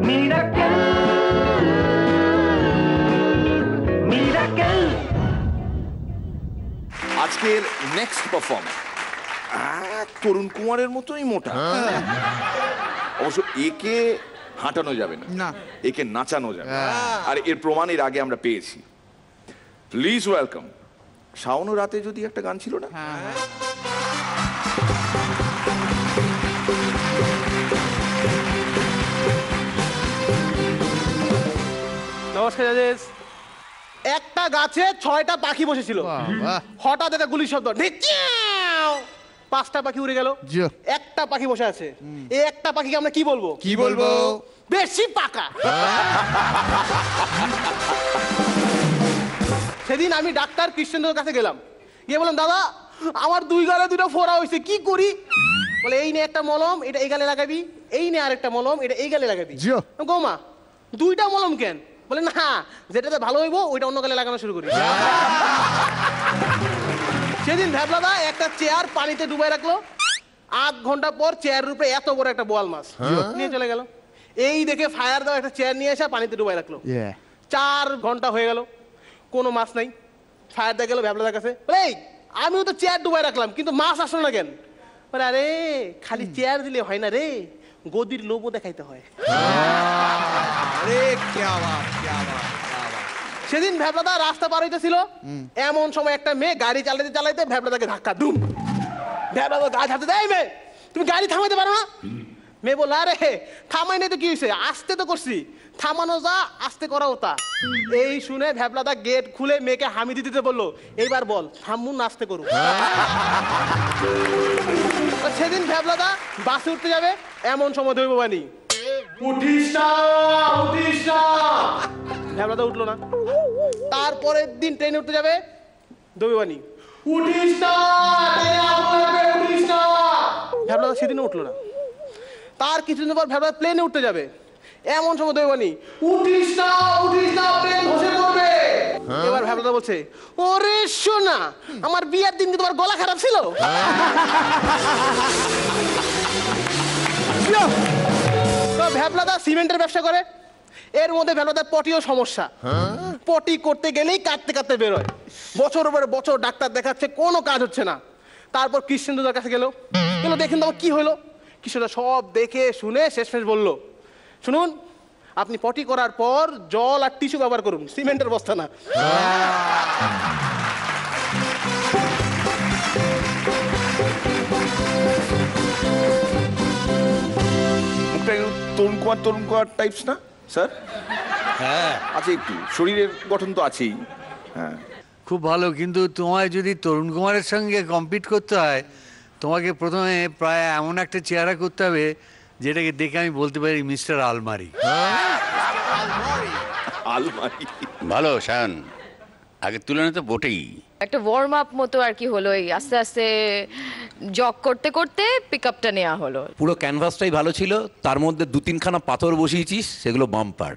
Miracle miracle. আজকের next performer তরুণ কুমারের মতোই মোটা, অবশ্য একে হাঁটানো যাবে না, একে নাচানো যাবে, আর এর প্রমাণ এর আগে আমরা পেয়েছি। প্লিজ ওয়েলকাম, শাওন রাতে যদি একটা গান ছিল না, নমস্কার জাজেস। একটা গাছে 6টা পাখি বসেছিল, হঠাৎ একটা গুলির শব্দ, 5টা পাখি উড়ে গেল, একটা পাখি বসে আছে। এই একটা পাখিকে আমরা কি বলবো? কি বলবো? বেশি পাকা। সেদিন আমি ডাক্তার কৃষ্ণেন্দ্রের কাছে গেলাম, গিয়ে বললাম, দাদা আমার 2 গালে 2টা ফোড়া হয়েছে, কি করি? বলে, এই নে একটা মলম, এটা এই গালে লাগাবি, এই নে আরেকটা মলম, এটা এই গালে লাগাবি। গৌমা 2টা মলম কেন? বলে, না যেটাতে ভালো হইব ওইটা অন্য গালে লাগানো শুরু করি। সেদিন ভ্যাবলাদা একটা চেয়ার পানিতে ডুবাই রাখলো, 8 ঘন্টা পর চেয়ারের উপরে এত বড় একটা বোয়াল মাছ নিয়ে চলে গেল। এই দেখে ফায়ার দাও একটা চেয়ার নিয়ে এসে পানিতে ডুবাই রাখলো। 4 ঘন্টা হয়ে গেল, কোনো মাছ নাই। ফায়ার দা গেল ভ্যাবলাদার কাছে, এই আমিও তো চেয়ার ডুবাই রাখলাম কিন্তু মাছ আসলো না কেন? বলে, আরে খালি চেয়ার দিলে হয় না রে, গদির লোভও দেখাইতে হয়। সেদিন ভ্যাবলাদা রাস্তা পার হইতেছিল, এমন সময় একটা মেয়ে গাড়ি চালাইতে চালাইতে ভ্যাবলাদাকে ধাক্কা, দুম। ভ্যাবলাদা গা ঝাড়তে দেয়, মেয়ে তুমি গাড়ি থামাইতে পারো না? মেয়ে বলল, আরে থামাই নাই তো কি হয়েছে, আসতে তো করছি, থামানো যা আস্তে করাও তা। এই শুনে ভ্যাবলাদা গেট খুলে মেয়েকে হামিদি দিতে বললো, এইবার বল থামু না আস্তে করু। সেদিন ভ্যাবলাদা বাসে উঠতে যাবে, এমন সময় দৈববাণী, উঠিস না উঠিস না। ভ্যাবলাদা উঠলো না। তারপরের দিন ট্রেনে উঠতে যাবে, দৈববাণী, উঠিস না উঠিস না। ভ্যাবলাদা সেদিনও উঠলো না। তার কিছুদিন পর ভ্যাবলাদা প্লেনে উঠতে যাবে, এমন সময় দৈববাণী, উঠিস না প্লেন ধসে পড়বে। এবার ভ্যাবলাদা বলছে, ওরে শোনা, আমার বিয়ের দিন কি তোমার গলা খারাপ ছিল? ভ্যাবলাদা সিমেন্টের ব্যবসা করে, এর মধ্যে ভ্যাবলাদার পটিও সমস্যা। পটি করতে গেলেই কাটতে কাটতে বেরোয়, বছর পরে বছর ডাক্তার দেখাচ্ছে, কোনো কাজ হচ্ছে না। তারপর কৃষ্ণেন্দ্রদার কাছে গেল, দেখেন তো কি হলো। কৃষ্ণেন্দ্র সব দেখে শুনে শেষমেশ বলল, শুনুন, আপনি পটি করার পর জল আর টিস্যু ব্যবহার করুন, সিমেন্টের বস্তা না। তরুণ কুমার টাইপস না স্যার? হ্যাঁ আছে, একটু শরীরের গঠন তো আছেই। হ্যাঁ খুব ভালো, কিন্তু তোমায় যদি তরুণ কুমারের সঙ্গে কম্পিট করতে হয়, তোমাকে প্রথমে প্রায় এমন একটা চেহারা করতে হবে যেটাকে দেখে আমি বলতে পারি মিস্টার আলমারি। আলমারি ভালো শান, আগের তুলনায় তো বটেই। একটা ওয়ার্ম আপ মতো আর কি হলো, এই আস্তে আস্তে জগ করতে করতে পিকআপটা নেওয়া হলো। পুরো ক্যানভাসটাই ভালো ছিল, তার মধ্যে 2-3খানা পাথর বসিয়েছিস, সেগুলো বাম্পার।